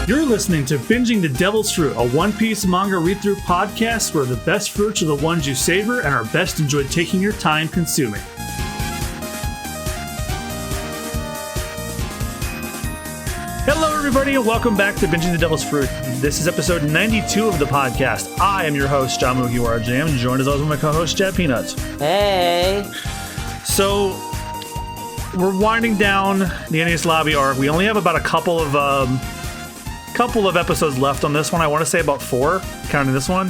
You're listening to Binging the Devil's Fruit, a One Piece manga read-through podcast where the best fruits are the ones you savor and are best enjoyed taking your time consuming. Hello, everybody, and welcome back to Binging the Devil's Fruit. This is episode 92 of the podcast. I am your host, John Mugiwara Jam, joined as always by my co-host, Chad Peanuts. Hey! So, we're winding down the Enies Lobby arc. We only have about a couple of episodes left on this one. I want to say about 4, counting this one.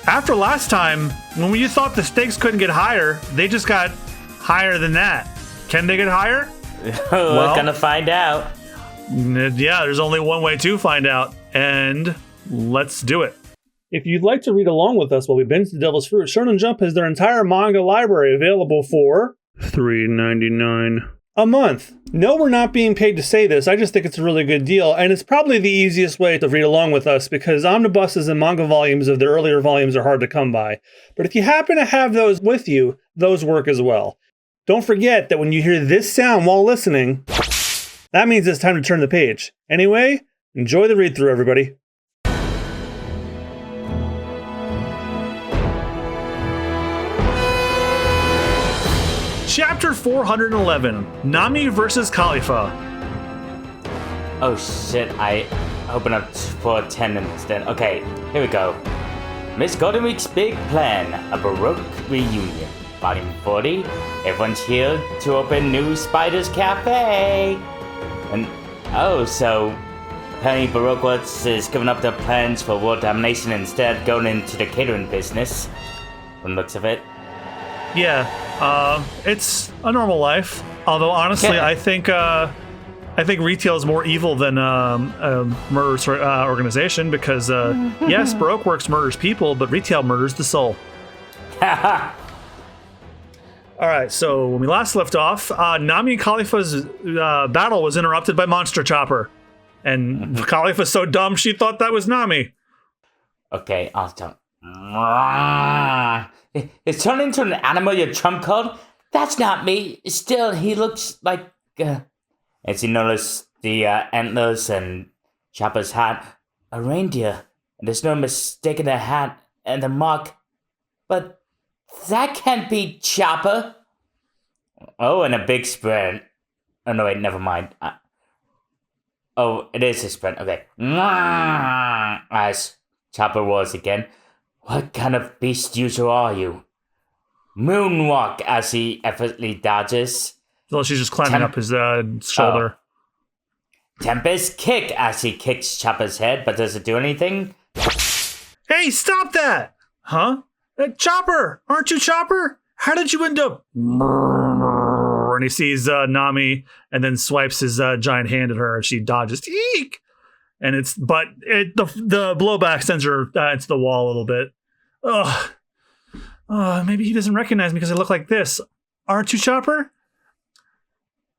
After last time, when you thought the stakes couldn't get higher, they just got higher than that. Can they get higher? We're gonna find out. Yeah, there's only one way to find out, and let's do it. If you'd like to read along with us while we binge the Devil's Fruit, Shonen Jump has their entire manga library available for $3.99 a month. No, we're not being paid to say this. I just think it's a really good deal, and it's probably the easiest way to read along with us because omnibuses and manga volumes of the earlier volumes are hard to come by. But if you happen to have those with you, those work as well. Don't forget that when you hear this sound while listening, that means it's time to turn the page. Anyway, enjoy the read-through, everybody. Chapter 411, Nami versus Kalifa. Oh shit, I open up for 10 instead. Okay, here we go. Miss Golden Week's big plan, a Baroque reunion. Volume 40, everyone's here to open new Spider's Cafe. And, so apparently Baroque Works is giving up their plans for world domination and instead going into the catering business, from the looks of it. Yeah, it's a normal life. Although honestly, I think retail is more evil than a murderous organization because yes, Baroque Works murders people, but retail murders the soul. All right, so when we last left off, Nami and Kalifa's battle was interrupted by Monster Chopper, and Kalifa's so dumb she thought that was Nami. Okay, I'll tell. It's turned into an animal, your trump card? That's not me. Still, he looks like... As you notice, the antlers and Chopper's hat, a reindeer. And there's no mistaking the hat and the mark. But that can't be Chopper. Oh, and a big sprint. Oh, no, wait, never mind. It is a sprint. Okay. As Chopper roars again. What kind of beast user are you? Moonwalk as he effortlessly dodges. Well, she's just climbing up his shoulder. Tempest kick as he kicks Chopper's head, but does it do anything? Hey, stop that! Huh? Chopper! Aren't you Chopper? How did you end up? And he sees Nami and then swipes his giant hand at her and she dodges. Eek! And the blowback sends her into the wall a little bit. Ugh. Maybe he doesn't recognize me because I look like this. Aren't you Chopper?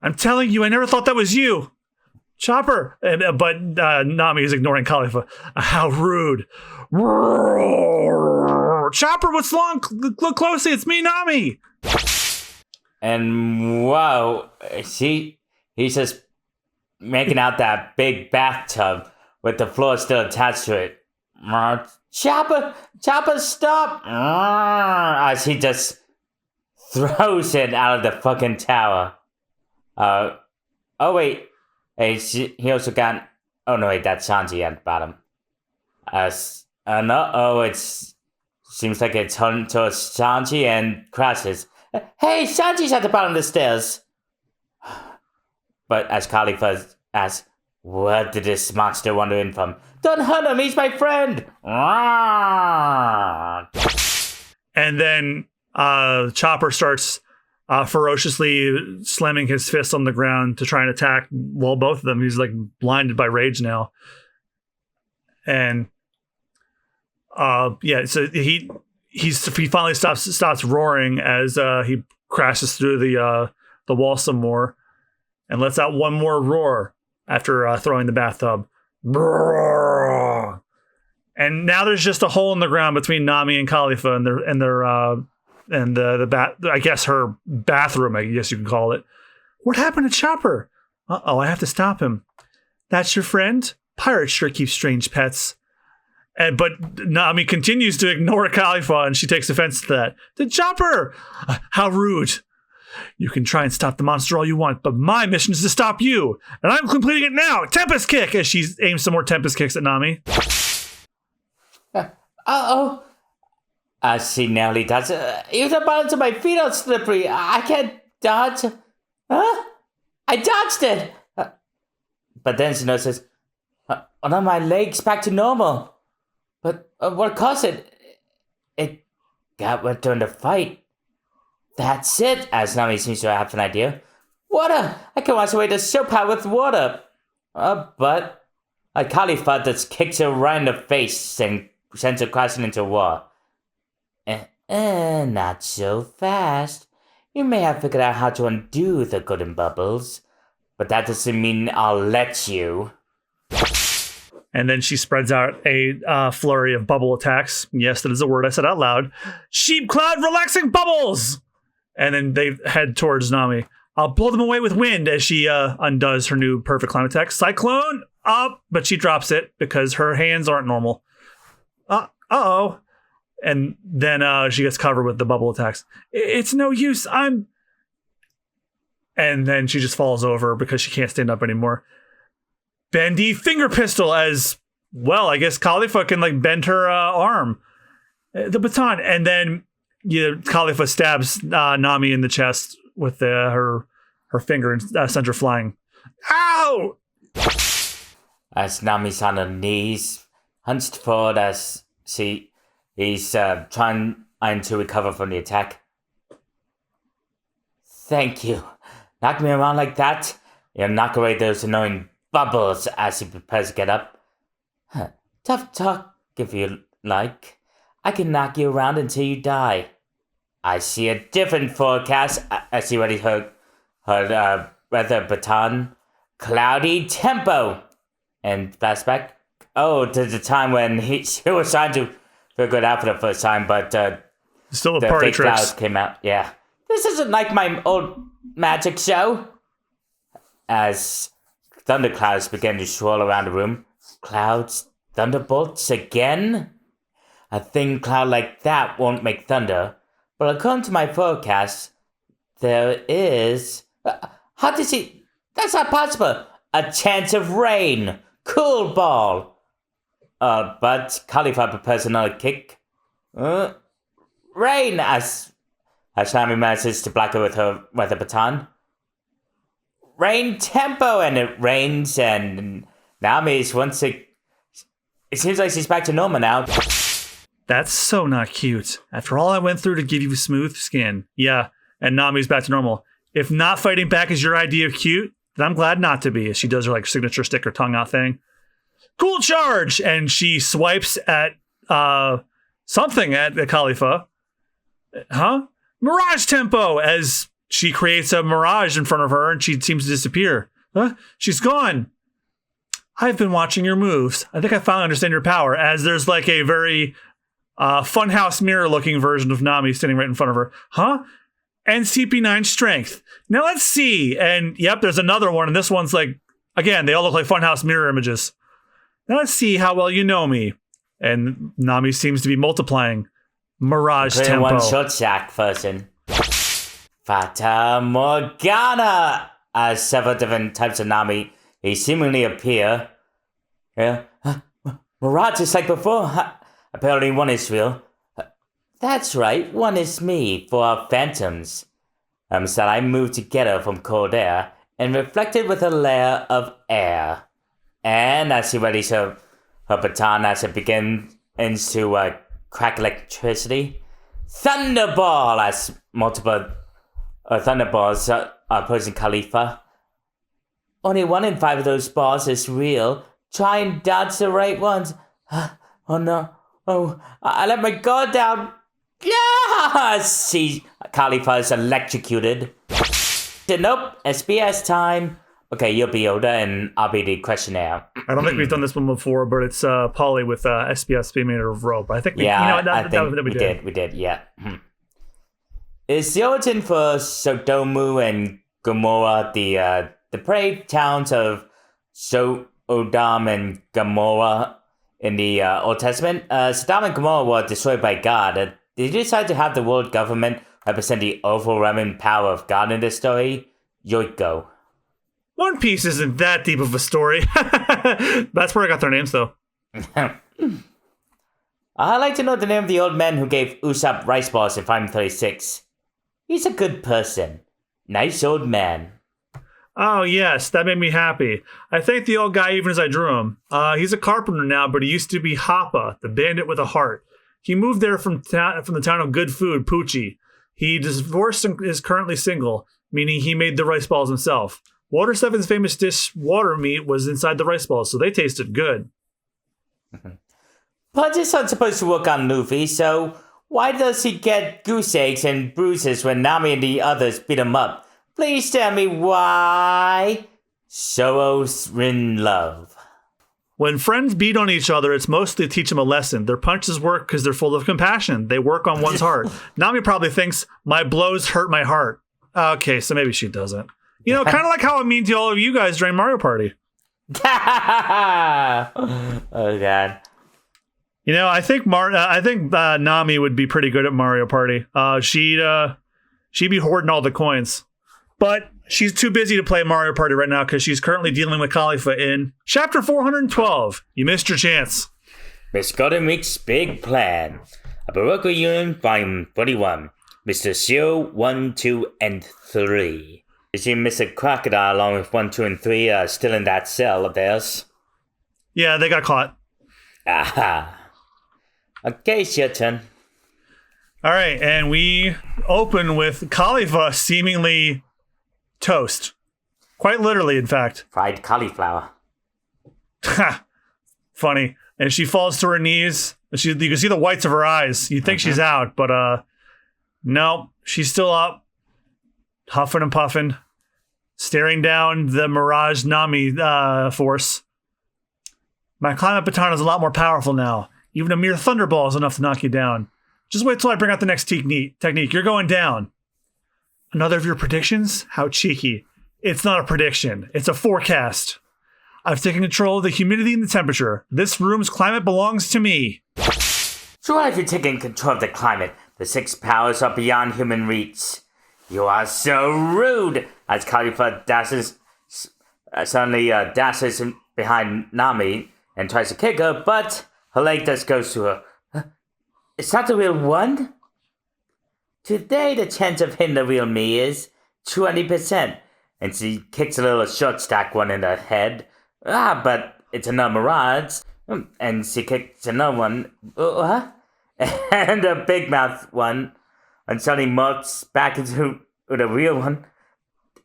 I'm telling you, I never thought that was you. Chopper! But Nami is ignoring Kalifa. How rude. Chopper, what's wrong? Look closely, it's me, Nami! And wow, he's just making out that big bathtub with the floor still attached to it. Chopper, stop! As he just throws it out of the fucking tower. Wait. Hey, he also got... Oh, no, wait, that's Sanji at the bottom. Seems like it's turned towards Sanji and crashes. Hey, Sanji's at the bottom of the stairs. But as Kalifa asks, where did this monster wander in from? Don't hurt him, he's my friend! And then Chopper starts ferociously slamming his fist on the ground to try and attack, both of them. He's like blinded by rage now. And so he finally stops roaring as he crashes through the wall some more and lets out one more roar after throwing the bathtub. And now there's just a hole in the ground between Nami and Kalifa and I guess her bathroom, I guess you could call it. What happened to Chopper? I have to stop him. That's your friend? Pirates sure keep strange pets. But Nami continues to ignore Kalifa, and she takes offense to that. The chopper! How rude. You can try and stop the monster all you want, but my mission is to stop you, and I'm completing it now! Tempest kick! As she aims some more Tempest kicks at Nami. Uh-oh. I see nearly does. Even the balance of my feet are slippery. I can't dodge. Huh? I dodged it! But then she notices, one of my legs back to normal. But what caused it? It got wet during the fight. That's it, as Nami seems to have an idea. Water! I can wash away the soap pot with water. But a Kalifa just kicks her right in the face and sends her crashing into a wall. Not so fast. You may have figured out how to undo the golden bubbles, but that doesn't mean I'll let you. And then she spreads out a flurry of bubble attacks. Yes, that is a word I said out loud. Sheep cloud relaxing bubbles! And then they head towards Nami. I'll blow them away with wind as she undoes her new perfect climb attack. Cyclone up, but she drops it because her hands aren't normal. Uh-oh. And then she gets covered with the bubble attacks. It's no use. And then she just falls over because she can't stand up anymore. Bendy finger pistol as well. I guess Kalifa can bend her arm. The baton. And then Kalifa stabs Nami in the chest with her finger and sends her flying. Ow! As Nami's on her knees, hunched forward as he's trying to recover from the attack. Thank you. Knock me around like that. You'll knock away those annoying bubbles as he prepares to get up. Tough talk, if you like. I can knock you around until you die. I see a different forecast as he readies her weather baton. Cloudy tempo. And flashback. Oh, to the time when he was trying to figure it out for the first time, but still a the party fake tricks. clouds came out. Yeah. This isn't like my old magic show. As thunderclouds begin to swirl around the room. Clouds, thunderbolts again? A thin cloud like that won't make thunder, but according to my forecast, there is... How does he... That's not possible! A chance of rain! Cool ball! But Kalifa prepares another kick. Rain! As Nami manages to block her with her weather baton. Rain tempo! And it rains, and Nami's once it seems like she's back to normal now. That's so not cute. After all I went through to give you smooth skin. Yeah, and Nami's back to normal. If not fighting back is your idea of cute, then I'm glad not to be, as she does her signature sticker tongue out thing. Cool charge! And she swipes at something at the Kalifa. Huh? Mirage tempo! As she creates a mirage in front of her and she seems to disappear. Huh? She's gone. I've been watching your moves. I think I finally understand your power, as there's a very funhouse mirror looking version of Nami sitting right in front of her. Huh? And CP9 strength. Now let's see. And yep, there's another one. And this one's again, they all look like funhouse mirror images. Now let's see how well you know me. And Nami seems to be multiplying. Mirage tempo. One shot shack person. Fata Morgana! As several different types of Nami, they seemingly appear. Yeah. Mirage is like before. Apparently one is real. That's right, one is me for our phantoms. So I moved together from cold air and reflected with a layer of air. And as she readies her baton as it begins to crack electricity. Thunderball! As multiple thunderballs are opposing Kalifa. Only 1 in 5 of those balls is real. Try and dodge the right ones. Oh no. Oh, I let my guard down. Yes! Kalifa is electrocuted. Nope, SBS time. Okay, you'll be Oda and I'll be the questionnaire. I don't think we've done this one before, but it's Polly with SBS being made of rope. I think we, we did, yeah. Is the origin for Sodomu and Gomorrah the depraved towns of Sodom and Gomorrah in the Old Testament. Sodom and Gomorrah were destroyed by God. Did you decide to have the world government represent the overwhelming power of God in this story? Yoiko. One Piece isn't that deep of a story. That's where I got their names, though. I'd like to know the name of the old man who gave Usopp rice balls in 536. He's a good person. Nice old man. Oh, yes, that made me happy. I thanked the old guy even as I drew him. He's a carpenter now, but he used to be Happa, the bandit with a heart. He moved there from the town of Good Food, Pucci. He divorced and is currently single, meaning he made the rice balls himself. Water 7's famous dish, water meat, was inside the rice balls, so they tasted good. Pudge's not supposed to work on Luffy, so why does he get goose eggs and bruises when Nami and the others beat him up? Please tell me why. Zoro's in love. When friends beat on each other, it's mostly to teach them a lesson. Their punches work because they're full of compassion. They work on one's heart. Nami probably thinks, my blows hurt my heart. Okay, so maybe she doesn't. You know, kind of like how I'm mean to all of you guys during Mario Party. Oh, God. You know, I think Nami would be pretty good at Mario Party. She'd be hoarding all the coins. But she's too busy to play Mario Party right now because she's currently dealing with Kalifa in Chapter 412. You missed your chance. Miss Golden Week's Big Plan. A Baroque Reunion, Volume 41. Mr. Zero, 1, 2, and 3. Did you miss a crocodile along with 1, 2, and 3 still in that cell of theirs? Yeah, they got caught. Aha. Okay, it's your turn. All right, and we open with Kalifa seemingly toast. Quite literally, in fact. Fried cauliflower. Ha! Funny. And she falls to her knees. You can see the whites of her eyes. You think she's out, but no, she's still up. Huffing and puffing, staring down the Mirage Nami force. My climate baton is a lot more powerful now. Even a mere thunderball is enough to knock you down. Just wait till I bring out the next technique. You're going down. Another of your predictions? How cheeky. It's not a prediction. It's a forecast. I've taken control of the humidity and the temperature. This room's climate belongs to me. So why have you taken control of the climate? The 6 powers are beyond human reach. You are so rude! As Kalifa suddenly dashes behind Nami and tries to kick her, but her leg just goes to her. Is that the real one? Today the chance of hitting the real me is 20%. And she kicks a little short stack one in the head. But it's another Mirage. And she kicks another one. And a big mouth one. And suddenly melts back into the real one.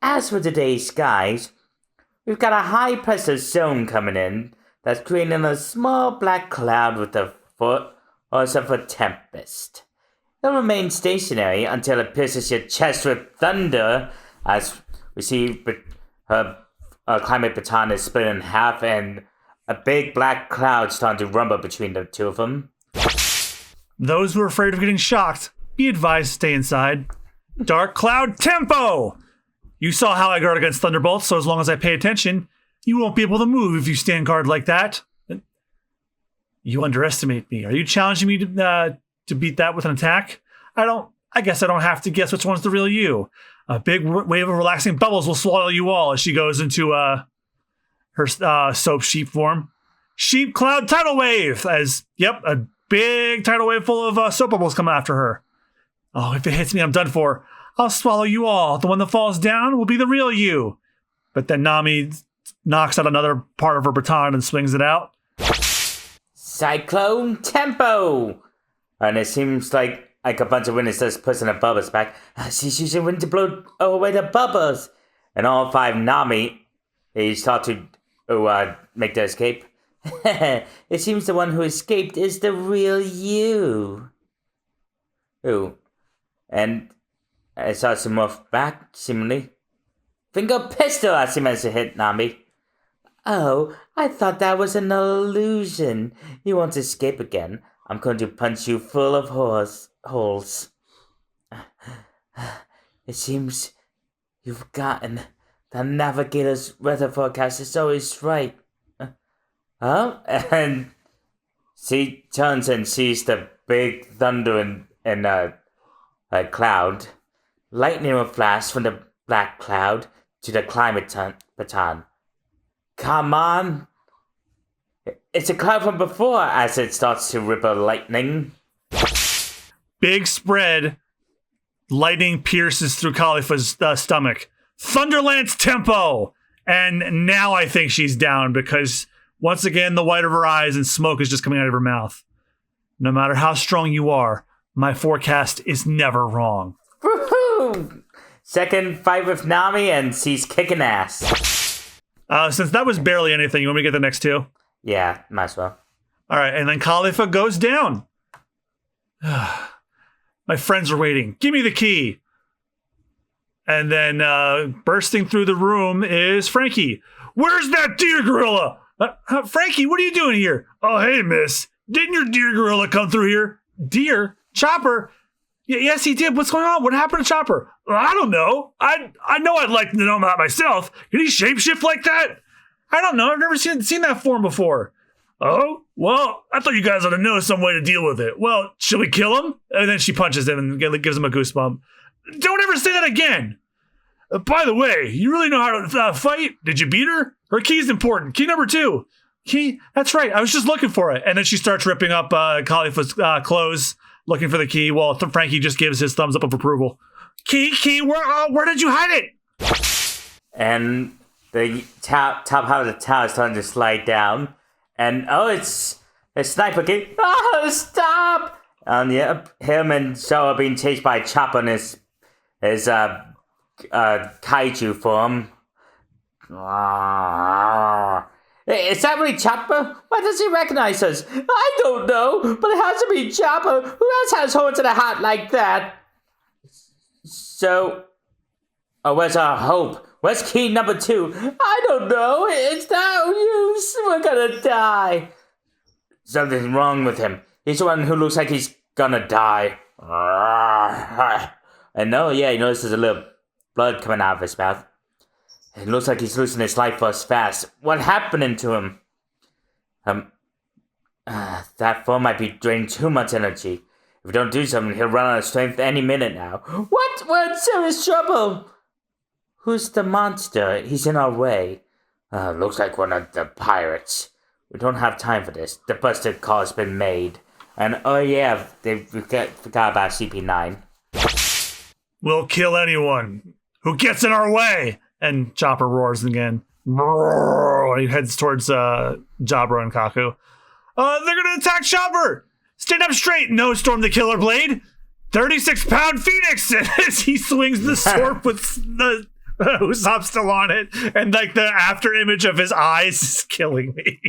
As for today's skies, we've got a high pressure zone coming in that's creating a small black cloud with the force of a tempest. It'll remain stationary until it pierces your chest with thunder, as we see her climate baton is split in half and a big black cloud starting to rumble between the two of them. Those who are afraid of getting shocked, be advised to stay inside. Dark Cloud Tempo! You saw how I guard against thunderbolts, so as long as I pay attention, you won't be able to move if you stand guard like that. You underestimate me. Are you challenging me to beat that with an attack? I guess I don't have to guess which one's the real you. A big wave of relaxing bubbles will swallow you all as she goes into her soap sheep form. Sheep Cloud Tidal Wave! A big tidal wave full of soap bubbles come after her. Oh, if it hits me, I'm done for. I'll swallow you all. The one that falls down will be the real you. But then Nami knocks out another part of her baton and swings it out. Cyclone Tempo! And it seems like a bunch of wind is just pushing the bubbles back. She's using wind to blow away the bubbles. And all 5 Nami, they start to make their escape. It seems the one who escaped is the real you. Ooh. And I saw some morph back, seemingly. Finger pistol as he managed to hit Nami. Oh, I thought that was an illusion. You want to escape again? I'm going to punch you full of holes. It seems you've forgotten. The navigator's weather forecast is always right. Oh, and she turns and sees the big thunder in a cloud. Lightning will flash from the black cloud to the climate baton. Come on! It's a cloud from before as it starts to ripple lightning. Big spread. Lightning pierces through Kalifa's stomach. Thunderlance tempo! And now I think she's down because once again the white of her eyes and smoke is just coming out of her mouth. No matter how strong you are, my forecast is never wrong. Woohoo! Second fight with Nami and she's kicking ass. Since that was barely anything, you want me to get the next two? Yeah, might as well. All right, and then Kalifa goes down. My friends are waiting. Give me the key. And then bursting through the room is Frankie. Where's that deer gorilla? Frankie, what are you doing here? Oh, hey, miss. Didn't your deer gorilla come through here? Deer? Chopper? Yes, he did. What's going on? What happened to Chopper? Well, I don't know. I know I'd like to know that myself. Can he shapeshift like that? I don't know. I've never seen that form before. Oh? Well, I thought you guys ought to know some way to deal with it. Well, should we kill him? And then she punches him and gives him a goosebump. Don't ever say that again. By the way, you really know how to fight? Did you beat her? Her key's important. Key number 2. Key? That's right. I was just looking for it. And then she starts ripping up Kalifa's clothes, looking for the key, while Frankie just gives his thumbs up of approval. Key, where did you hide it? And the top half of the tower is starting to slide down. And, it's a sniper key. Oh, stop! And him and Zoro are being chased by Chopper in his kaiju form. Is that really Chopper? Why does he recognize us? I don't know, but it has to be Chopper. Who else has horns in a hat like that? So, where's our hope? Where's key number 2? I don't know. It's no use. We're gonna die. Something's wrong with him. He's the one who looks like he's gonna die. And you notice there's a little blood coming out of his mouth. It looks like he's losing his life force fast. What's happening to him? That form might be draining too much energy. If we don't do something, he'll run out of strength any minute now. What? We're in serious trouble. Who's the monster? He's in our way. Looks like one of the pirates. We don't have time for this. The busted call's been made. And they forgot about CP9. We'll kill anyone who gets in our way. And Chopper roars again. And he heads towards Jabra and Kaku. They're gonna attack Chopper! Stand up straight, no Storm the Killer Blade! 36-pound Phoenix! As he swings the sword with the Usopp still on it, and like the after image of his eyes is killing me.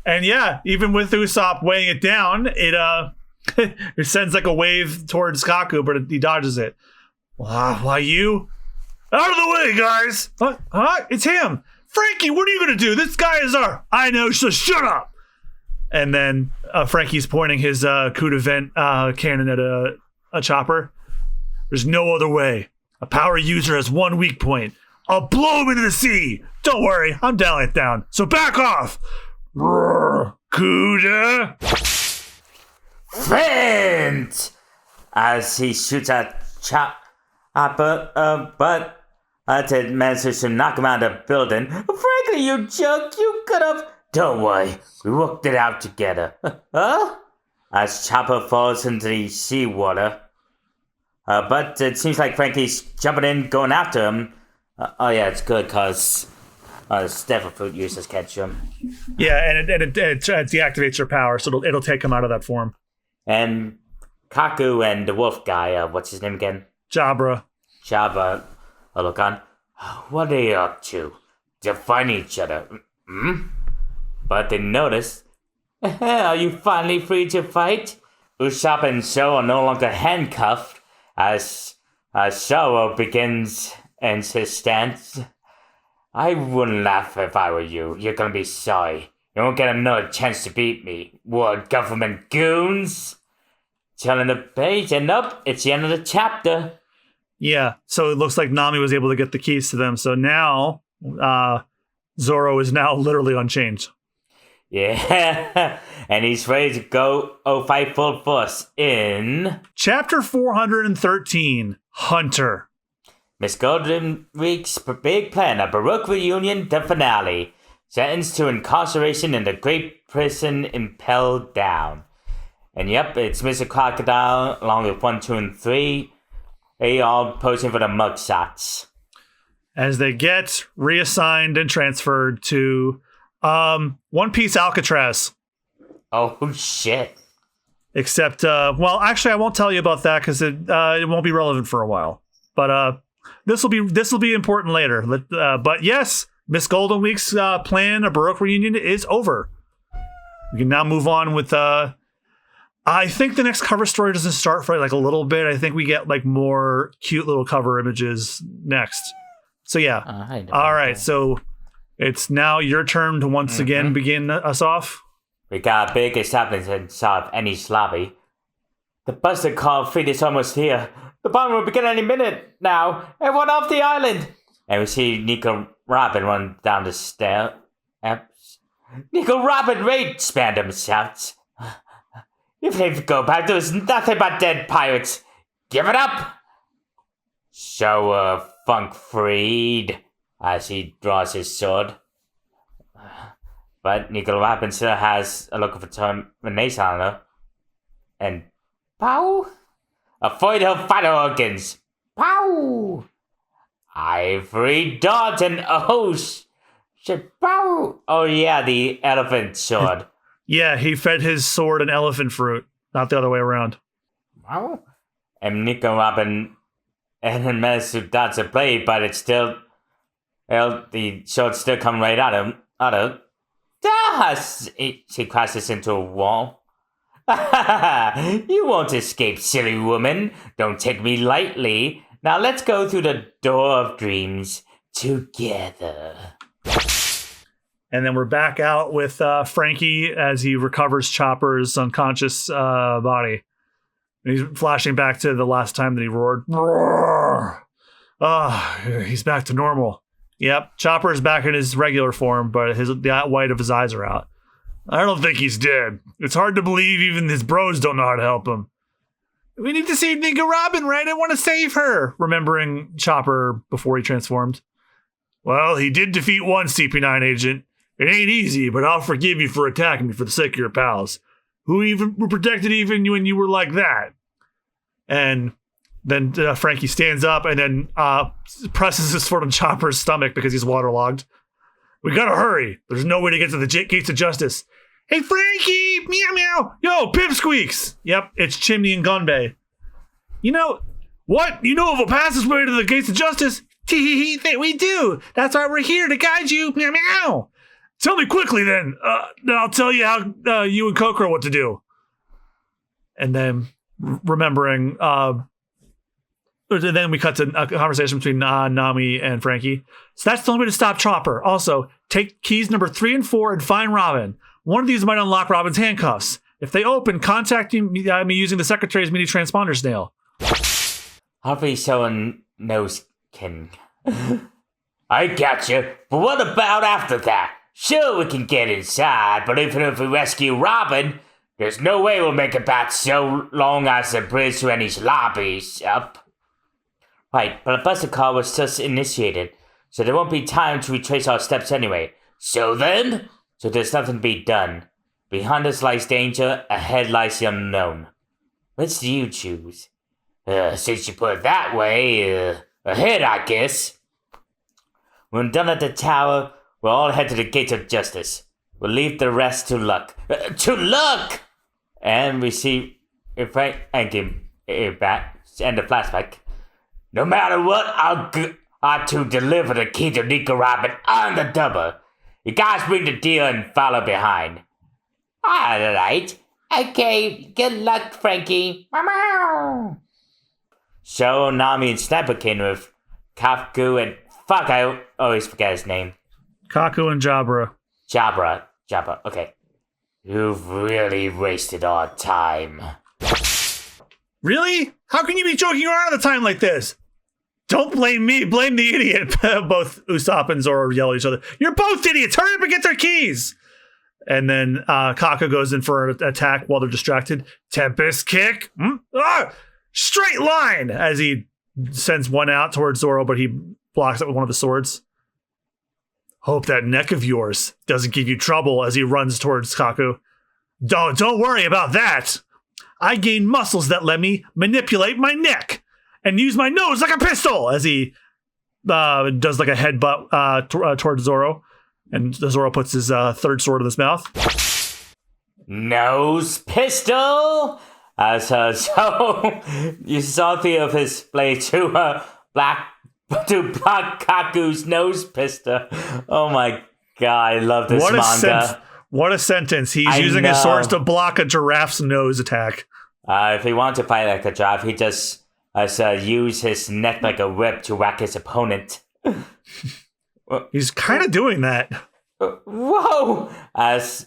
And even with Usopp weighing it down, it sends like a wave towards Kaku, but he dodges it. Why you? Out of the way, guys! It's him! Frankie, what are you gonna do? This guy is our... I know, so shut up! And then Frankie's pointing his coup de vent cannon at a Chopper. There's no other way. A power user has one weak point. I'll blow him into the sea! Don't worry, I'm dialing it down, so back off! Kuda! Vent! As he shoots at Chopper, but it manages to knock him out of the building. Frankly, you jerk, you could have... Don't worry, we worked it out together. As Chopper falls into the seawater. But it seems like Frankie's jumping in, going after him. It's good, because Stephen Fruit users catch him. Yeah, and it deactivates her power, so it'll take him out of that form. And Kaku and the wolf guy, what's his name again? Jabra. Look on. What are you up to? They're fighting each other. But they notice. Are you finally free to fight? Usopp and Zoro are no longer handcuffed as Zoro begins and his stance. I wouldn't laugh if I were you. You're gonna be sorry. You won't get another chance to beat me. What, government goons? Turning the page and it's the end of the chapter. Yeah, so it looks like Nami was able to get the keys to them. So now Zoro is now literally unchanged. Yeah, and he's ready to go fight full force in... Chapter 413, Hunter. Miss Golden Week's big plan, a Baroque reunion, the finale. Sentenced to incarceration in the great prison impelled down. And yep, it's Mr. Crocodile along with 1, 2, and 3. They all posing for the mugshots. As they get reassigned and transferred to One Piece Alcatraz. Oh, shit. Except, well, actually, I won't tell you about that because it won't be relevant for a while. But this will be important later. But yes, Miss Golden Week's plan, a Baroque reunion, is over. We can now move on with. I think the next cover story doesn't start for like a little bit. I think we get like more cute little cover images next. So yeah. All right. So it's now your turn to once again begin us off. We got a big establishment inside of any lobby. The Buster Call fleet is almost here. The bomb will begin any minute now. Everyone off the island. And we see Nico Robin run down the stairs. Nico Robin rage spanned himself. If they go back, there's nothing but dead pirates. Give it up! So, Funk freed as he draws his sword. But Nico Robin still has a look of determination on her. And pow! Avoid her vital organs. Pow! Ivory dot and shit, pow! Oh yeah, the elephant sword. Yeah, he fed his sword an elephant fruit, not the other way around. Wow. And Nico Robin and managed to dodge a blade, but it's still, well, the sword still come right at him. She crashes into a wall. You won't escape, silly woman. Don't take me lightly. Now let's go through the door of dreams together. And then we're back out with Frankie as he recovers Chopper's unconscious body. And he's flashing back to the last time that he roared. Roar! He's back to normal. Yep, Chopper's back in his regular form, but the white of his eyes are out. I don't think he's dead. It's hard to believe even his bros don't know how to help him. We need to save Nico Robin, right? I want to save her. Remembering Chopper before he transformed. Well, he did defeat one CP9 agent. It ain't easy, but I'll forgive you for attacking me for the sake of your pals. Who even were protected even when you were like that? And then Frankie stands up and then presses his foot on Chopper's stomach because he's waterlogged. We gotta hurry. There's no way to get to the gates of justice. Hey, Frankie! Meow, meow! Yo, Pipsqueaks! Yep, it's Chimney and Gunbay. You know, what? You know of a passageway to the gates of justice? Tee we do. That's why we're here, to guide you. Meow, meow. Tell me quickly, then. Then I'll tell you how you and Kokoro what to do. And then, remembering, then we cut to a conversation between Nami and Frankie. So that's the only way to stop Chopper. Also, take keys number 3 and 4 and find Robin. One of these might unlock Robin's handcuffs. If they open, contact me using the Secretary's mini transponder snail. Hopefully someone knows Ken. I gotcha. But what about after that? Sure, we can get inside, but even if we rescue Robin, there's no way we'll make it back so long as the bridge to any lobbies up. Right, but the Buster Call was just initiated, so there won't be time to retrace our steps anyway. So there's nothing to be done. Behind us lies danger, ahead lies the unknown. Which do you choose? Since you put it that way, ahead, I guess. When done at the tower, we'll all head to the Gates of Justice. We'll leave the rest to luck. To luck! And we see Frank and back and the flashback. No matter what, I'll to deliver the key to Nico Robin on the double. You guys bring the deal and follow behind. Alright. Okay, good luck, Frankie. So Nami and Sniper came with Kaku and... Fuck, I always forget his name. Kaku and Jabra. Jabra, okay. You've really wasted our time. Really? How can you be joking around at a time like this? Don't blame me, blame the idiot. Both Usopp and Zoro yell at each other. You're both idiots. Hurry up and get their keys. And then Kaku goes in for an attack while they're distracted. Tempest kick. Straight line as he sends one out towards Zoro, but he blocks it with one of his swords. Hope that neck of yours doesn't give you trouble as he runs towards Kaku. Don't worry about that. I gain muscles that let me manipulate my neck and use my nose like a pistol as he does like a headbutt towards Zoro. And Zoro puts his third sword in his mouth. Nose pistol? So you saw three of his blades to block Kaku's nose pistol. Oh my god, I love this manga. What a sentence. He's using his swords to block a giraffe's nose attack. If he wanted to fight like a giraffe, he just use his neck like a whip to whack his opponent. He's kind of doing that. Whoa! As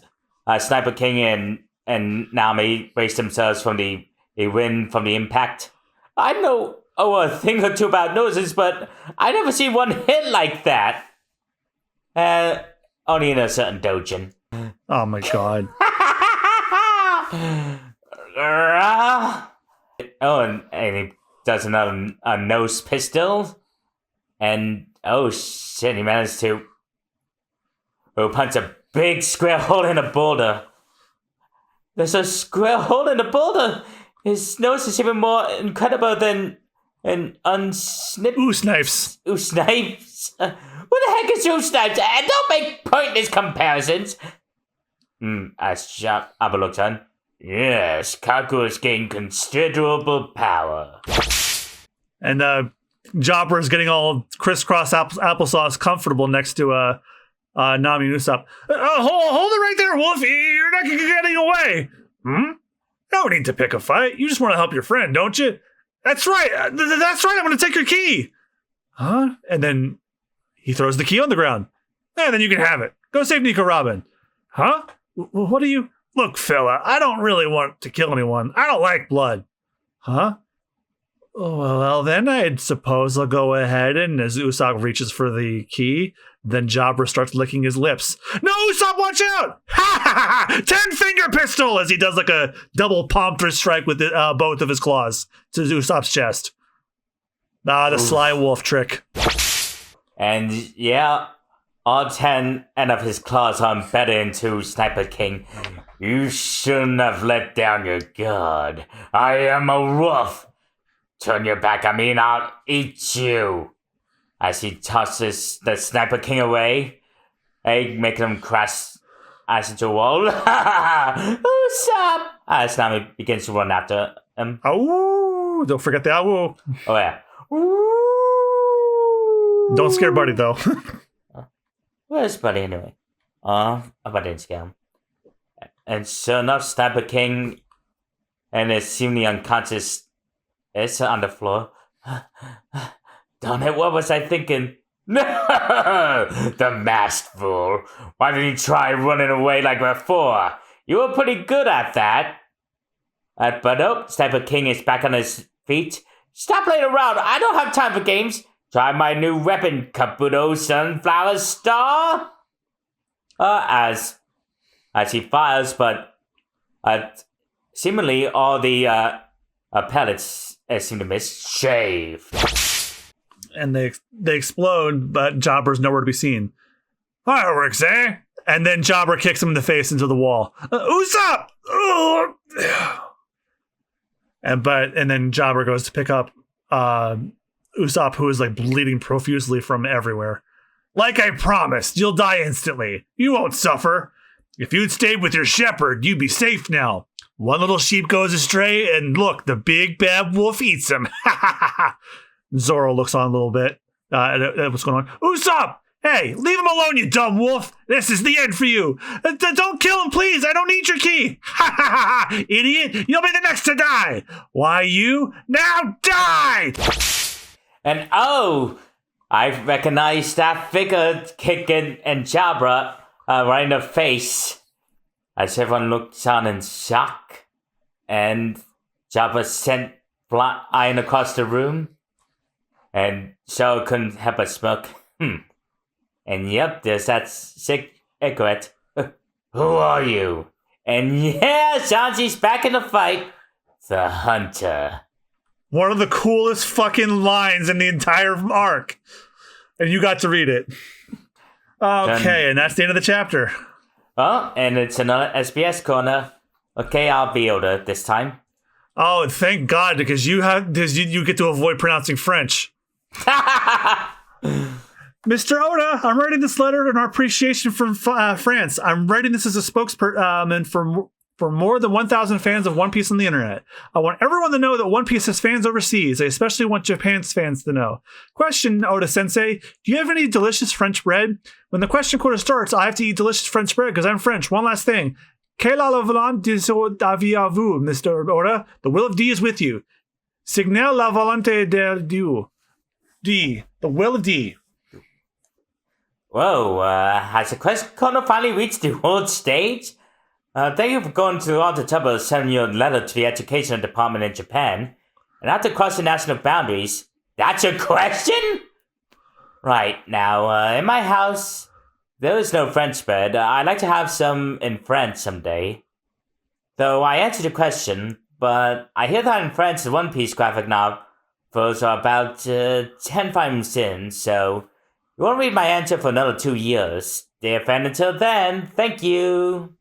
Sniper King and Nami raise themselves from the wind from the impact. I know a thing or two about noses, but I never seen one hit like that. Only in a certain doujin. Oh my god. And he does another nose pistol. And oh shit, he managed to punch a big square hole in a boulder. There's a square hole in the boulder. His nose is even more incredible than an unsnipped... Oosnipes. Oosnipes? What the heck is Oosnipes? Don't make pointless comparisons. As Abba looks on. Yes, Kaku has gained considerable power. And Jobber is getting all crisscross applesauce comfortable next to Nami and Usopp. Hold it right there, Wolf. You're not getting away. No need to pick a fight. You just want to help your friend, don't you? That's right. That's right. I'm going to take your key. Huh? And then he throws the key on the ground. And then you can have it. Go save Nico Robin. Huh? What do you... Look, fella, I don't really want to kill anyone. I don't like blood. Huh? Well, then I'd suppose I'll go ahead, and as Usopp reaches for the key, then Jabra starts licking his lips. No, Usopp, watch out! Ha ha ha! 10-finger pistol! As he does like a double palm twist strike with both of his claws to Usopp's chest. The sly wolf trick. And yeah, all 10 of his claws are embedded into Sniper King. You shouldn't have let down your guard. I am a wolf. Turn your back on me and I'll eat you. As he tosses the Sniper King away, making him crash into a wall. Usopp! As Nami begins to run after him. Oh, don't forget the ow. Oh yeah. Don't scare Buddy though. Where's Buddy anyway? I didn't scare him. And sure enough, Sniper King and his seemingly unconscious is on the floor. Darn it, what was I thinking? No! The masked fool. Why didn't you try running away like before? You were pretty good at that. But nope, Sniper King is back on his feet. Stop playing around. I don't have time for games. Try my new weapon, Kabuto Sunflower Star. As he fires, but seemingly all the pellets seem to miss. Shaved. And they explode, but Jobber's nowhere to be seen. Fireworks, eh? And then Jobber kicks him in the face into the wall. Usopp! And then Jobber goes to pick up Usopp, who is like bleeding profusely from everywhere. Like I promised, you'll die instantly. You won't suffer. If you'd stayed with your shepherd, you'd be safe now. One little sheep goes astray, and look, the big bad wolf eats him. Zoro looks on a little bit at what's going on. Usopp! Hey, leave him alone, you dumb wolf! This is the end for you! Don't kill him, please! I don't need your key! Ha ha ha ha! Idiot! You'll be the next to die! Why you? Now die! And I recognize that figure kicking and Jabra right in the face. As everyone looks on in shock. And Jabra sent iron across the room. And Cheryl couldn't help but smirk. And yep, there's that sick cigarette. Who are you? And yeah, Sanji's back in the fight. The Hunter. One of the coolest fucking lines in the entire arc. And you got to read it. Okay, and that's the end of the chapter. Oh, and it's another SBS corner. Okay, I'll be older this time. Oh, thank God, because you get to avoid pronouncing French. Mr. Oda, I'm writing this letter in our appreciation from France. I'm writing this as a spokesperson for more than 1,000 fans of One Piece on the internet. I want everyone to know that One Piece has fans overseas. I especially want Japan's fans to know. Question, Oda-sensei, do you have any delicious French bread? When the question quarter starts, I have to eat delicious French bread because I'm French. One last thing. Quelle la volonté d'avis à vous, Mr. Oda? The will of D is with you. Signal la volonté de Dieu. D. The will of D. Whoa, has the question corner finally reached the world stage? Thank you for going through all the trouble of sending your letter to the educational department in Japan. And after crossing national boundaries, that's your question? Right, now, in my house, there is no French bread. I'd like to have some in French someday. Though I answered your question, but I hear that in France the One Piece graphic novels are about 10 volumes in, so you won't read my answer for another 2 years. Dear friend, until then, thank you.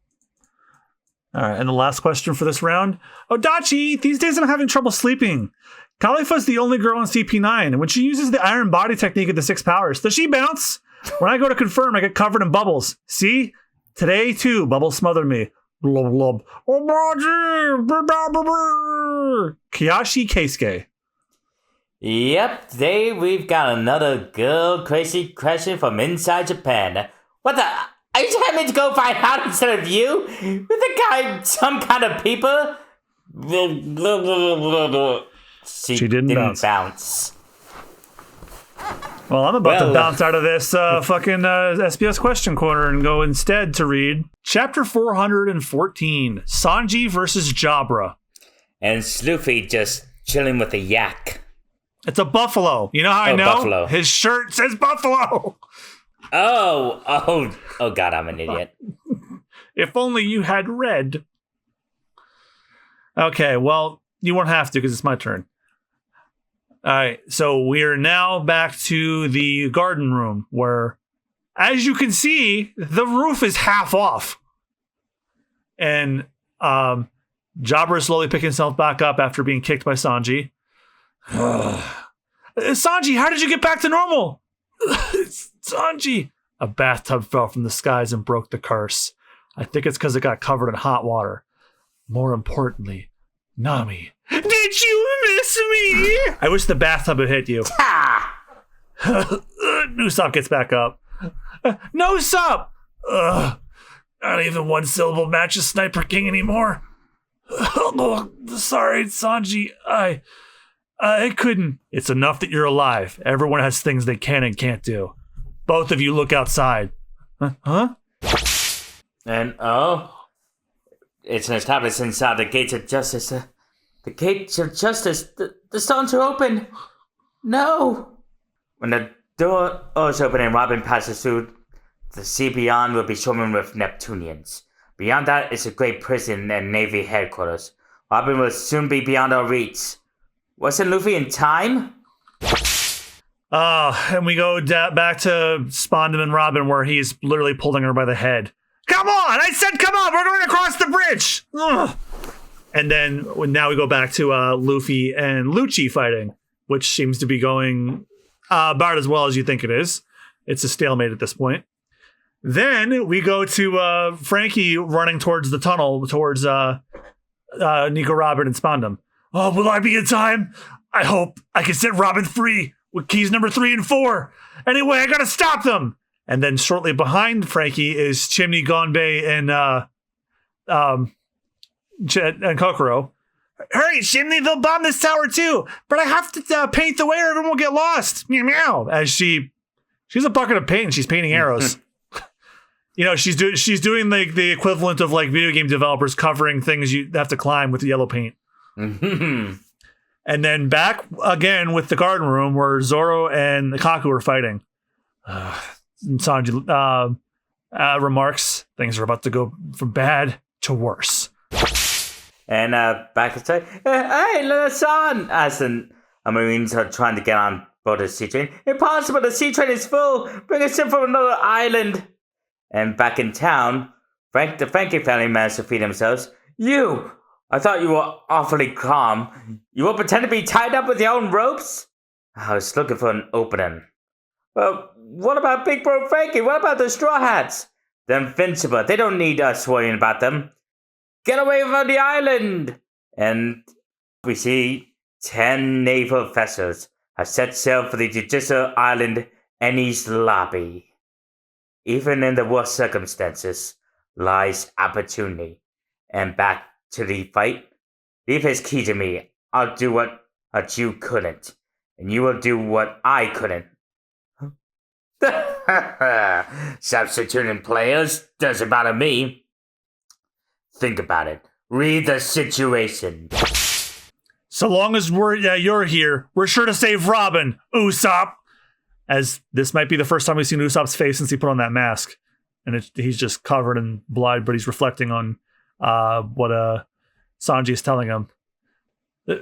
All right, and the last question for this round. Odachi, these days I'm having trouble sleeping. Kalifa's the only girl on CP9, and when she uses the iron body technique of the 6 powers, does she bounce? When I go to confirm, I get covered in bubbles. See? Today, too, bubbles smothered me. Blub, blub. Odachi! Kiyoshi Keisuke. Yep, today we've got another girl crazy question from inside Japan. What the... Are you telling me to go find out instead of you? With the guy, some kind of people? She didn't bounce. Well, I'm about to bounce out of this fucking SBS question corner and go instead to read Chapter 414, Sanji versus Jabra. And Luffy just chilling with a yak. It's a buffalo. You know how I know? Buffalo. His shirt says buffalo. Oh God, I'm an idiot. If only you had read. Okay, well, you won't have to because it's my turn. All right, so we are now back to the garden room where, as you can see, the roof is half off. And Jabra is slowly picking himself back up after being kicked by Sanji. Sanji, how did you get back to normal? Sanji! A bathtub fell from the skies and broke the curse. I think it's because it got covered in hot water. More importantly, Nami. Did you miss me? I wish the bathtub had hit you. Usopp gets back up. No, Usopp! Not even one syllable matches Sniper King anymore. Sorry, Sanji. I couldn't. It's enough that you're alive. Everyone has things they can and can't do. Both of you look outside. Huh? And it's an established inside the gates of justice. The gates of justice. The stones are open. No. When the door is open and Robin passes through, the sea beyond will be swarming with Neptunians. Beyond that is a great prison and navy headquarters. Robin will soon be beyond our reach. Wasn't Luffy in time? And we go back to Spondon and Robin where he's literally pulling her by the head. Come on! I said come on! We're going across the bridge! Ugh. And then now we go back to Luffy and Lucci fighting, which seems to be going about as well as you think it is. It's a stalemate at this point. Then we go to Frankie running towards the tunnel towards Nico, Robin, and Spondon. Oh, will I be in time? I hope I can set Robin free with keys number 3 and 4. Anyway, I gotta stop them. And then shortly behind Frankie is Chimney, Gonbei, and Kokoro. Hurry, Chimney, they'll bomb this tower too. But I have to paint the way or everyone will get lost. Meow meow. As she's a bucket of paint and she's painting arrows. You know, she's doing like the equivalent of like video game developers covering things you have to climb with yellow paint. And then back again with the garden room where Zoro and Kaku are fighting. Sanji remarks, things are about to go from bad to worse. And back at say, hey, Lil-san! As the Marines are trying to get on board the sea train. Impossible, the sea train is full! Bring us in from another island! And back in town, the Frankie family managed to feed themselves. You! I thought you were awfully calm. You will pretend to be tied up with your own ropes? I was looking for an opening. Well, what about Big Bro Frankie? What about the Straw Hats? They're invincible. They don't need us worrying about them. Get away from the island! And we see 10 naval vessels have set sail for the Jujutsu Island Enies lobby. Even in the worst circumstances lies opportunity. And back to the fight. Leave his key to me. I'll do what you couldn't. And you will do what I couldn't. Substituting players doesn't bother me. Think about it. Read the situation. So long as you're here, we're sure to save Robin, Usopp. As this might be the first time we've seen Usopp's face since he put on that mask. And he's just covered in blood, but he's reflecting on what Sanji is telling him.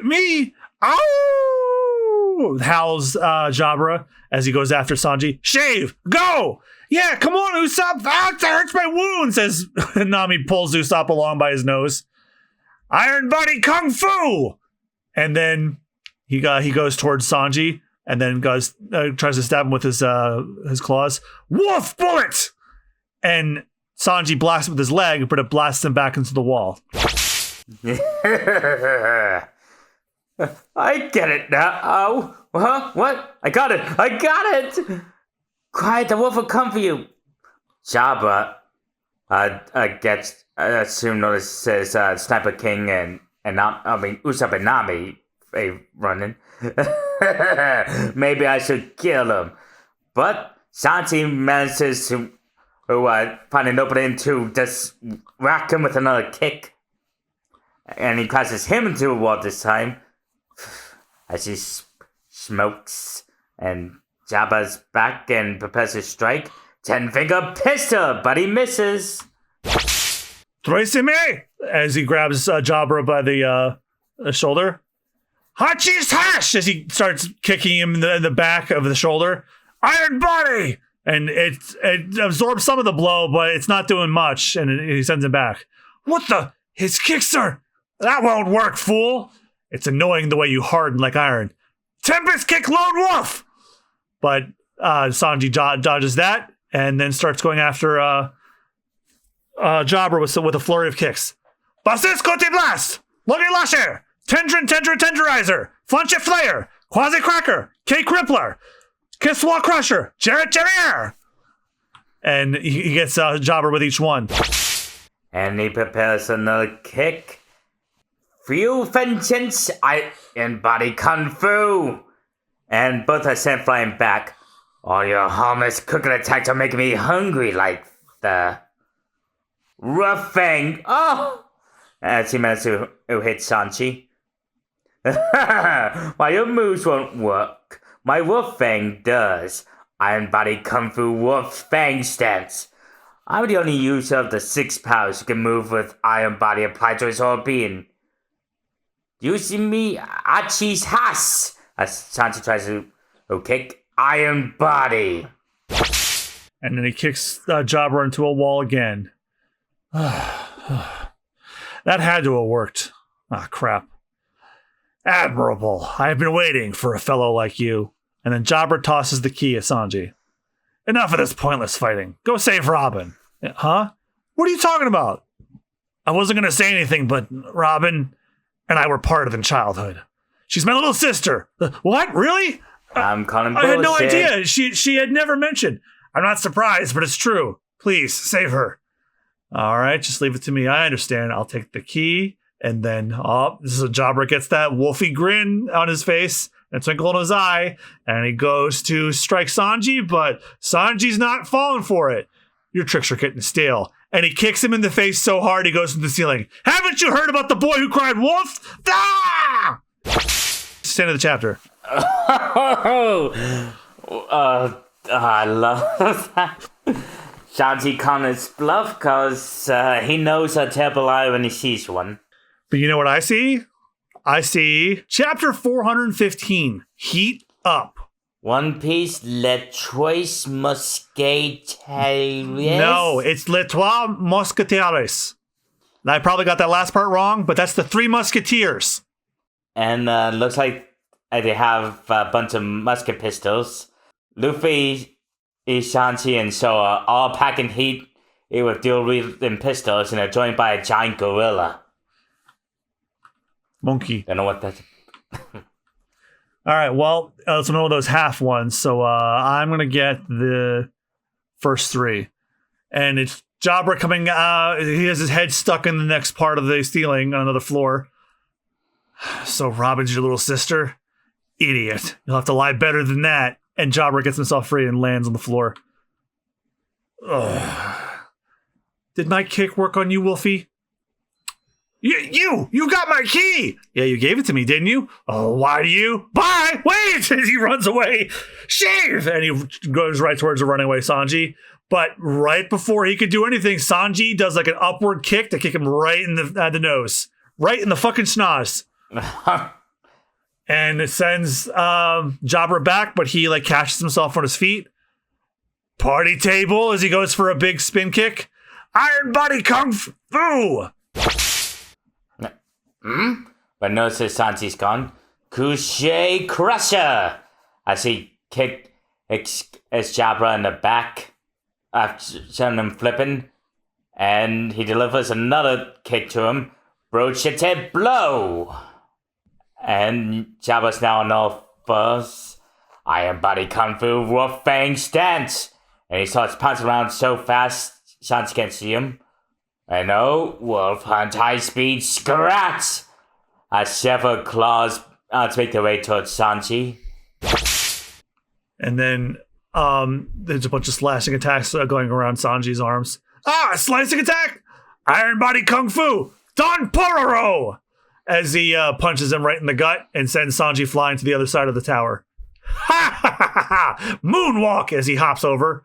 Me? Ow! Howls Jabra as he goes after Sanji. Shave! Go! Yeah, come on, Usopp! That hurts my wound, says Nami, pulls Usopp along by his nose. Iron Body Kung Fu! And then he goes towards Sanji and then tries to stab him with his claws. Wolf bullet! And Sanji blasts with his leg, but it blasts him back into the wall. I get it now. Oh, huh? What? I got it! Quiet, the wolf will come for you. Jabba gets soon notices Sniper King and Usopp and Nami running. Maybe I should kill him. But Sanji manages to find an opening to just whack him with another kick. And he crashes him into a wall this time. As he smokes and Jabba's back and prepares to strike. 10-finger pistol, but he misses. Troisime! As he grabs Jabra by the shoulder. Hachi's hash! As he starts kicking him in the back of the shoulder. Iron Body! And it absorbs some of the blow, but it's not doing much, and he sends him back. What the? His kicks are... That won't work, fool! It's annoying the way you harden like iron. Tempest kick Lone Wolf! But Sanji dodges that, and then starts going after Jabra with a flurry of kicks. Basis Kote Blast! Logi Lasher! Tenderizer! Flanche Flayer! Quasi Cracker! K Crippler! Kiss Wall Crusher! Jarrett Jarriere! And he gets Jabra with each one. And he prepares another kick. Few vengeance, I embody Kung Fu. And both are sent flying back. All your harmless cooking attacks are making me hungry like the Rough Fang. Oh! As he managed to hit Sanji. While your moves won't work, my Wolf Fang does. I embody Kung Fu Wolf Fang stance. I'm the only user of the 6 powers who can move with Iron Body applied to his whole being. Using me, Achi's Has, as Sanji tries to kick Iron Body. And then he kicks Jabra into a wall again. That had to have worked. Ah, crap. Admirable. I have been waiting for a fellow like you. And then Jabra tosses the key at Sanji. Enough of this pointless fighting. Go save Robin. Huh? What are you talking about? I wasn't going to say anything, but Robin and I were parted in childhood. She's my little sister. What? Really? I'm calling bullshit. I had no idea. She had never mentioned. I'm not surprised, but it's true. Please, save her. All right, just leave it to me. I understand. I'll take the key. And then, Jabra gets that wolfy grin on his face and a twinkle in his eye. And he goes to strike Sanji, but Sanji's not falling for it. Your tricks are getting stale. And he kicks him in the face so hard he goes to the ceiling. Haven't you heard about the boy who cried wolf? Ah! understanding of the chapter? I love that. Shanti calling his bluff because he knows a terrible lie when he sees one. But you know what I see? I see chapter 415, Heat Up. One Piece, Les Trois Mousquetaires? No, it's Les Trois Mousquetaires. And I probably got that last part wrong, but that's the Three Musketeers. And looks like they have a bunch of musket pistols. Luffy, Shanti, and Sora all packing heat with dual-wielding pistols and are joined by a giant gorilla. Monkey. Don't know what that's... All right, well, it's one of those half ones, so I'm going to get the first three. And it's Jabra coming out. He has his head stuck in the next part of the ceiling on another floor. So Robin's your little sister? Idiot. You'll have to lie better than that. And Jabra gets himself free and lands on the floor. Ugh. Did my kick work on you, Wolfie? You got my key. Yeah, you gave it to me, didn't you? Oh, why do you? Bye. Wait, as he runs away. Shave. And he goes right towards the running away Sanji. But right before he could do anything, Sanji does like an upward kick to kick him right in the nose. Right in the fucking schnoz. And it sends Jabra back, but he like catches himself on his feet. Party table as he goes for a big spin kick. Iron Body Kung Fu. But notices Sanji's gone. Couche Crusher! As he kicked Jabra in the back after showing him flipping. And he delivers another kick to him. Brochette Blow! And Jabra's now on all fours. Iron Body Kung Fu Wolf Fang Stance! And he starts pouncing around so fast, Shanti can't see him. And oh, Wolf Hunt High Speed Scratch! As several claws to make their way towards Sanji. And then there's a bunch of slashing attacks going around Sanji's arms. Slicing attack! Iron Body Kung Fu! Don Pororo! As he punches him right in the gut and sends Sanji flying to the other side of the tower. Ha ha ha ha! Moonwalk as he hops over.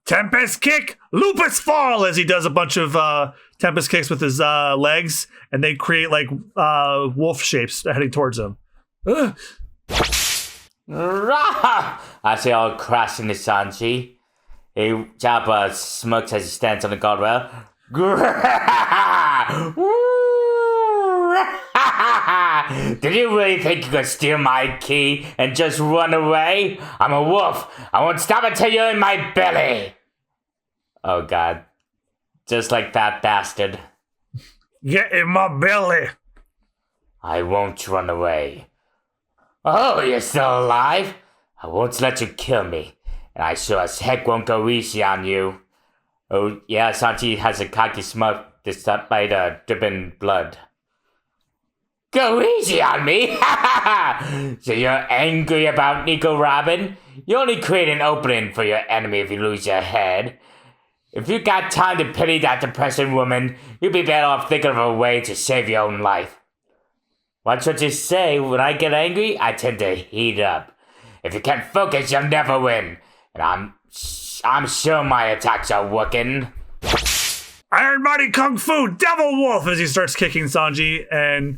Tempest Kick! Lupus Fall! As he does a bunch of Tempest Kicks with his legs, and they create like wolf shapes heading towards him. As they all crash into Sanji, Jabba smirks as he stands on the guardrail. Did you really think you could steal my key and just run away? I'm a wolf. I won't stop until you're in my belly. Oh, God. Just like that bastard. Get in my belly. I won't run away. Oh, you're still alive? I won't let you kill me. And I sure as heck won't go easy on you. Oh, yeah, Sanji has a cocky smirk despite dripping blood. Go easy on me? So you're angry about Nico Robin? You only create an opening for your enemy if you lose your head. If you got time to pity that depressing woman, you'd be better off thinking of a way to save your own life. Watch what you say. When I get angry, I tend to heat up. If you can't focus, you'll never win. And I'm sure my attacks are working. Iron Body Kung Fu Devil Wolf as he starts kicking Sanji, and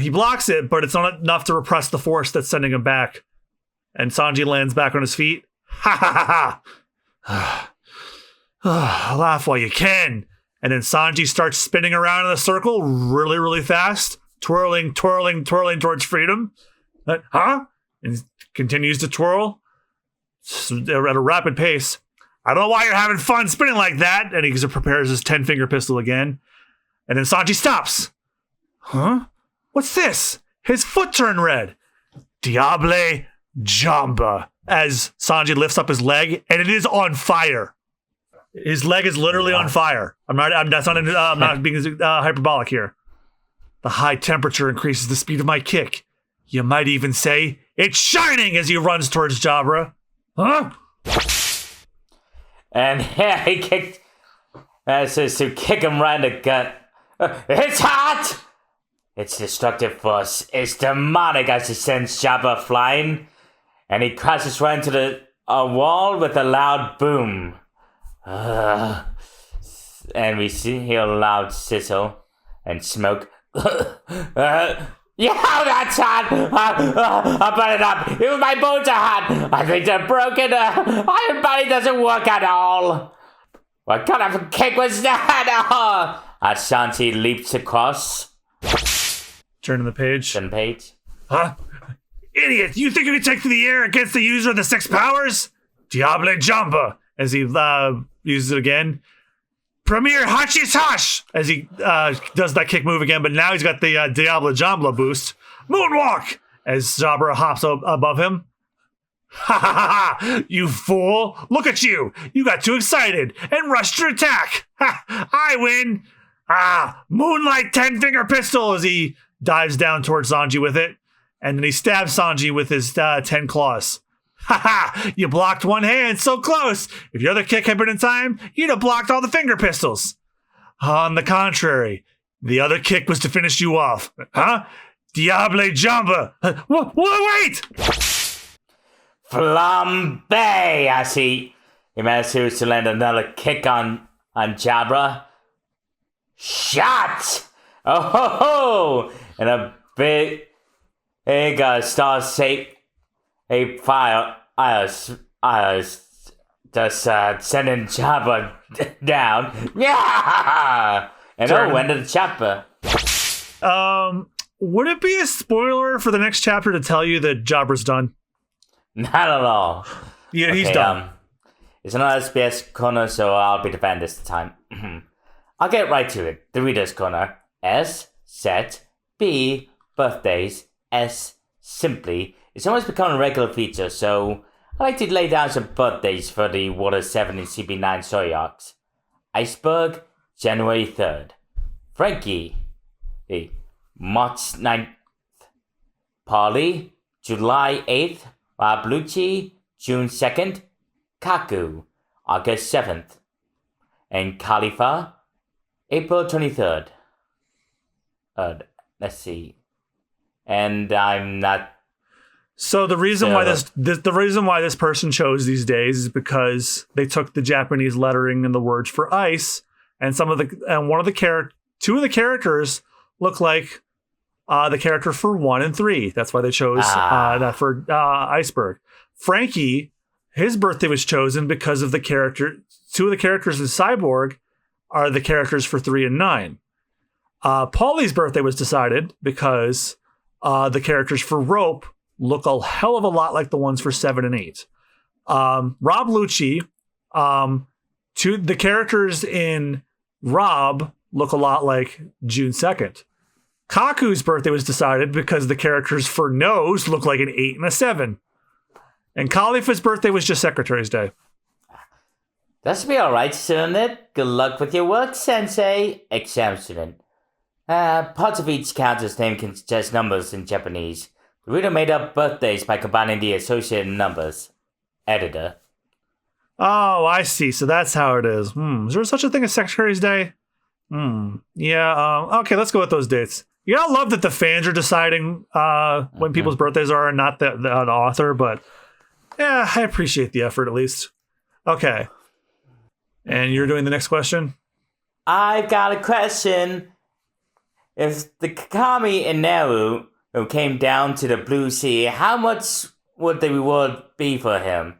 he blocks it, but it's not enough to repress the force that's sending him back. And Sanji lands back on his feet. Ha ha ha ha! Laugh while you can. And then Sanji starts spinning around in a circle really, really fast, twirling towards freedom. And he continues to twirl at a rapid pace. I don't know why you're having fun spinning like that. And he prepares his 10-finger pistol again. And then Sanji stops. What's this? His foot turned red. Diable Jamba. As Sanji lifts up his leg, and it is on fire. His leg is literally on fire. I'm not being hyperbolic here. The high temperature increases the speed of my kick. You might even say it's shining as he runs towards Jabra. And yeah, he kicked. Says to kick him right in the gut. It's hot. Its destructive force is demonic as it sends Jabba flying, and he crashes right into a wall with a loud boom. And we hear a loud sizzle and smoke. Yeah, that's hot! I put it up! Even my bones are hot! I think they're broken! Iron body doesn't work at all! What kind of a kick was that? As Sanji leaps across. Turn the page. Turn the page. Huh? Idiot! You think you can take to the air against the user of the 6 powers? Diable Jamba! As he uses it again. Premier Hachis Hash! As he does that kick move again, but now he's got the Diablo Jambla boost. Moonwalk! As Jabra hops above him. Ha ha ha! You fool! Look at you! You got too excited and rushed your attack! Ha! I win! Moonlight 10-finger pistol as he dives down towards Sanji with it. And then he stabs Sanji with his 10 claws. Ha ha! You blocked one hand, so close! If your other kick had been in time, you'd have blocked all the finger pistols. On the contrary, the other kick was to finish you off. Huh? Diable Jamba! Wait! Flambe! As he manages to land another kick on Jabra. Shot! Oh ho ho! And a big star-shaped fire just sending Jabba down. Yeah! And end of the chapter. Would it be a spoiler for the next chapter to tell you that Jabba's done? Not at all. Yeah, okay, he's done. It's another SBS corner, so I'll be the fan this time. I'll get right to it. The Reader's Corner. S, set. B, birthdays. S, simply. It's almost become a regular feature, so I like to lay down some birthdays for the Water 7 and CP9 story arcs. Iceberg, January 3rd. Frankie, March 9th. Polly, July 8th. Rablucci, June 2nd. Kaku, August 7th. And Kalifa, April 23rd. Let's see. And I'm not. So the reason why this person chose these days is because they took the Japanese lettering and the words for ice, and two of the characters look like the character for 1 and 3. That's why they chose that for Iceberg. Frankie, his birthday was chosen because of the character. 2 of the characters in Cyborg are the characters for 3 and 9. Paulie's birthday was decided because the characters for Rope look a hell of a lot like the ones for 7 and 8. Rob Lucci, the characters in Rob look a lot like June 2nd. Kaku's birthday was decided because the characters for Nose look like an 8 and a 7. And Kalifa's birthday was just Secretary's Day. That should be alright, shouldn't it? Good luck with your work, Sensei. Exam student. Parts of each character's name can suggest numbers in Japanese. The reader made up birthdays by combining the associated numbers. Editor. Oh, I see. So that's how it is. Is there such a thing as Secretary's Day? Yeah. Okay, let's go with those dates. You gotta love that the fans are deciding when people's birthdays are and not the author, but yeah, I appreciate the effort at least. Okay. And you're doing the next question? I've got a question. If the Kakami and Naru came down to the Blue Sea, how much would the reward be for him?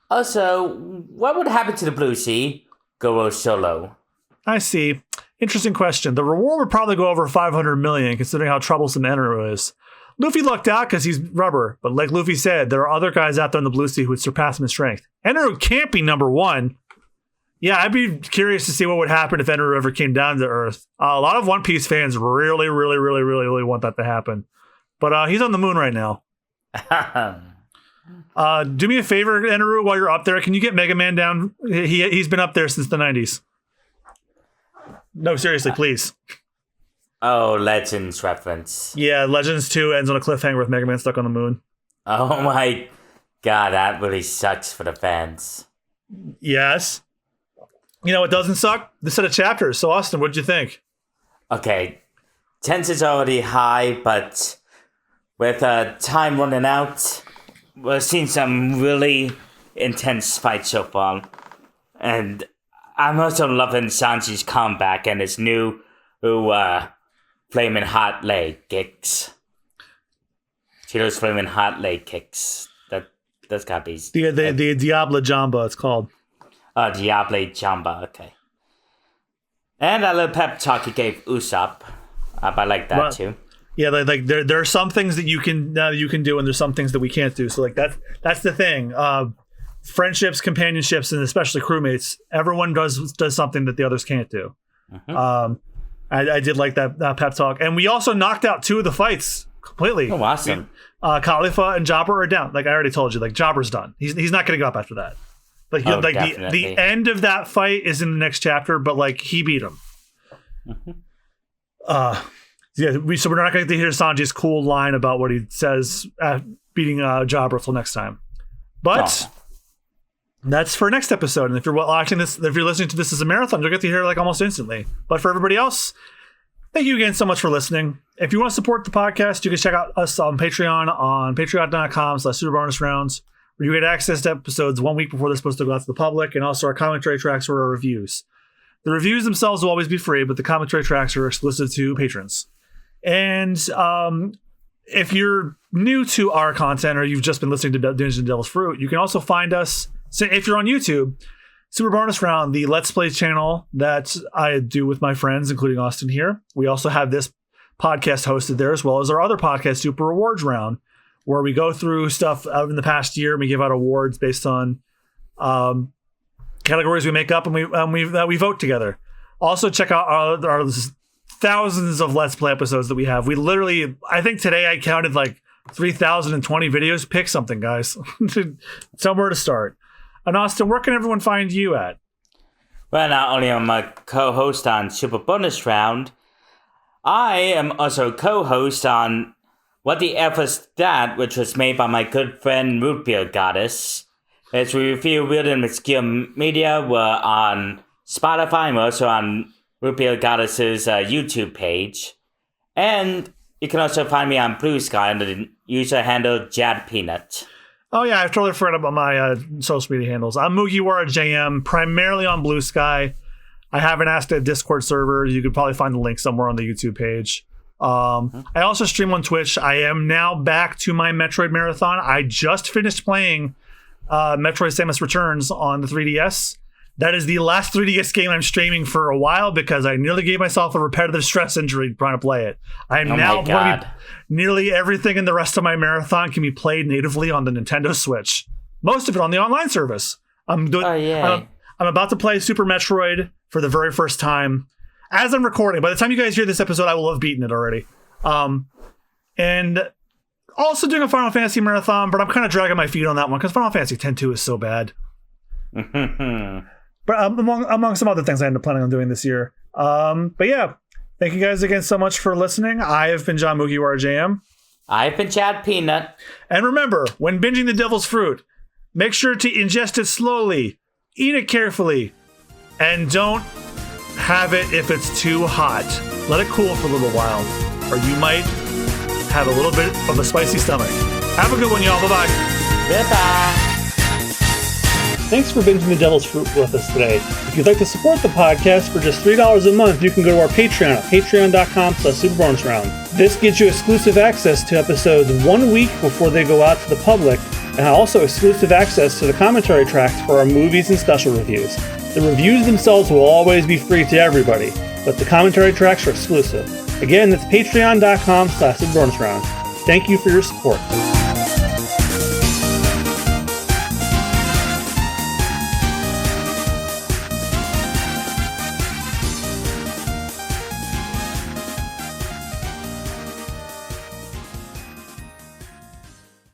Also, what would happen to the Blue Sea? Goro Solo. I see. Interesting question. The reward would probably go over 500 million, considering how troublesome Enru is. Luffy lucked out because he's rubber, but like Luffy said, there are other guys out there in the Blue Sea who would surpass him in strength. Enru can't be number 1. Yeah, I'd be curious to see what would happen if Enru ever came down to Earth. A lot of One Piece fans really want that to happen. But he's on the moon right now. Do me a favor, Enru, while you're up there. Can you get Mega Man down? He's been up there since the 90s. No, seriously, please. Oh, Legends reference. Yeah, Legends 2 ends on a cliffhanger with Mega Man stuck on the moon. Oh my god, that really sucks for the fans. Yes. You know what doesn't suck? The set of chapters. So, Austen, what did you think? Okay. tension's already high, but with time running out, we've seen some really intense fights so far. And I'm also loving Sanji's comeback and his new flaming hot leg kicks. See those flaming hot leg kicks? That's got these. The Diablo Jamba, it's called. Diablo Jamba, okay. And that little pep talk he gave Usopp. I like that too. Yeah, like there are some things that you can do, and there's some things that we can't do. So like that's the thing. Friendships, companionships, and especially crewmates. Everyone does something that the others can't do. Mm-hmm. I did like that pep talk, and we also knocked out 2 of the fights completely. Oh, awesome! Kalifa and Jobber are down. Like I already told you, like Jobber's done. He's not going to go up after that. Like the end of that fight is in the next chapter, but like he beat him. Mm-hmm. So we're not going to hear Sanji's cool line about what he says beating Jobber till next time. But that's for next episode. And if you're watching this, if you're listening to this as a marathon, you'll get to hear it like almost instantly. But for everybody else, thank you again so much for listening. If you want to support the podcast, you can check out us on Patreon on patreon.com/superbonusrounds, where you get access to episodes 1 week before they're supposed to go out to the public, and also our commentary tracks or our reviews. The reviews themselves will always be free, but the commentary tracks are exclusive to patrons. And if you're new to our content or you've just been listening to Dungeons and Devil's Fruit, you can also find us, if you're on YouTube, Super Bonus Round, the Let's Play channel that I do with my friends, including Austen here. We also have this podcast hosted there, as well as our other podcast, Super Rewards Round, where we go through stuff out in the past year and we give out awards based on categories we make up and we vote together. Also, check out our thousands of Let's Play episodes that we have. We literally, I think today I counted like 3,020 videos. Pick something, guys. Somewhere to start. And Austen, where can everyone find you at? Well, not only am I co-host on Super Bonus Round, I am also co-host on What the F is That, which was made by my good friend Rootbeer Goddess. As we review weird and obscure media, we're on Spotify and we're also on Rootbeer Goddess's YouTube page. And you can also find me on Blue Sky under the user handle JadPeanut. Oh yeah, I totally forgot about my social media handles. I'm Mugiwara JM, primarily on Blue Sky. I haven't asked a Discord server. You could probably find the link somewhere on the YouTube page. I also stream on Twitch. I am now back to my Metroid Marathon. I just finished playing Metroid Samus Returns on the 3DS. That is the last 3DS game I'm streaming for a while because I nearly gave myself a repetitive stress injury trying to play it. I am nearly everything in the rest of my marathon can be played natively on the Nintendo Switch. Most of it on the online service. I'm about to play Super Metroid for the very first time as I'm recording. By the time you guys hear this episode, I will have beaten it already. And also doing a Final Fantasy marathon, but I'm kind of dragging my feet on that one because Final Fantasy X-2 is so bad. But among some other things I end up planning on doing this year. But yeah, thank you guys again so much for listening. I have been John Mugiwara JM. I've been Chad Peanut. And remember, when binging the devil's fruit, make sure to ingest it slowly, eat it carefully, and don't have it if it's too hot. Let it cool for a little while, or you might have a little bit of a spicy stomach. Have a good one, y'all. Bye-bye. Bye-bye. Thanks for binging the Devil's Fruit with us today. If you'd like to support the podcast for just $3 a month, you can go to our Patreon at patreon.com/superbonusround. This gives you exclusive access to episodes 1 week before they go out to the public, and also exclusive access to the commentary tracks for our movies and special reviews. The reviews themselves will always be free to everybody, but the commentary tracks are exclusive. Again, that's patreon.com/superbonusround. Thank you for your support.